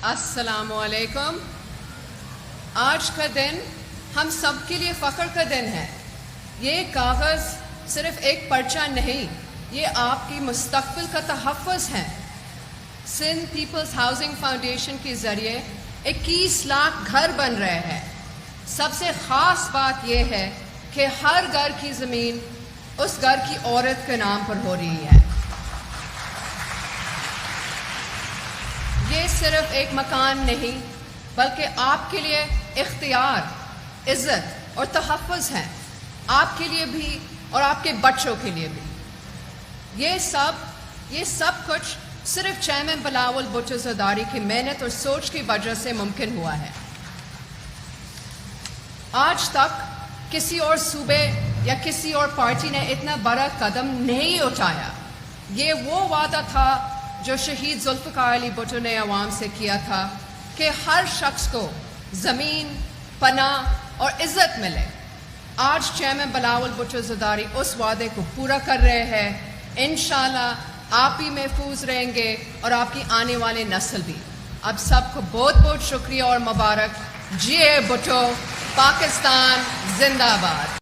السلام علیکم. آج کا دن ہم سب کے لیے فخر کا دن ہے. یہ کاغذ صرف ایک پرچہ نہیں، یہ آپ کی مستقبل کا تحفظ ہے. سندھ پیپلز ہاؤسنگ فاؤنڈیشن کے ذریعے 21 لاکھ گھر بن رہے ہیں. سب سے خاص بات یہ ہے کہ ہر گھر کی زمین اس گھر کی عورت کے نام پر ہو رہی ہے. یہ صرف ایک مکان نہیں بلکہ آپ کے لیے اختیار، عزت اور تحفظ ہے، آپ کے لیے بھی اور آپ کے بچوں کے لیے بھی. یہ سب کچھ صرف چیئرمین بلاول بھٹو زرداری کی محنت اور سوچ کی وجہ سے ممکن ہوا ہے. آج تک کسی اور صوبے یا کسی اور پارٹی نے اتنا بڑا قدم نہیں اٹھایا. یہ وہ وعدہ تھا جو شہید ذوالفقار علی بھٹو نے عوام سے کیا تھا کہ ہر شخص کو زمین، پناہ اور عزت ملے. آج چیئرمین بلاول بھٹو زرداری اس وعدے کو پورا کر رہے ہیں. انشاءاللہ آپ بھی محفوظ رہیں گے اور آپ کی آنے والی نسل بھی. اب سب کو بہت بہت شکریہ اور مبارک. جی اے بھٹو. پاکستان زندہ باد.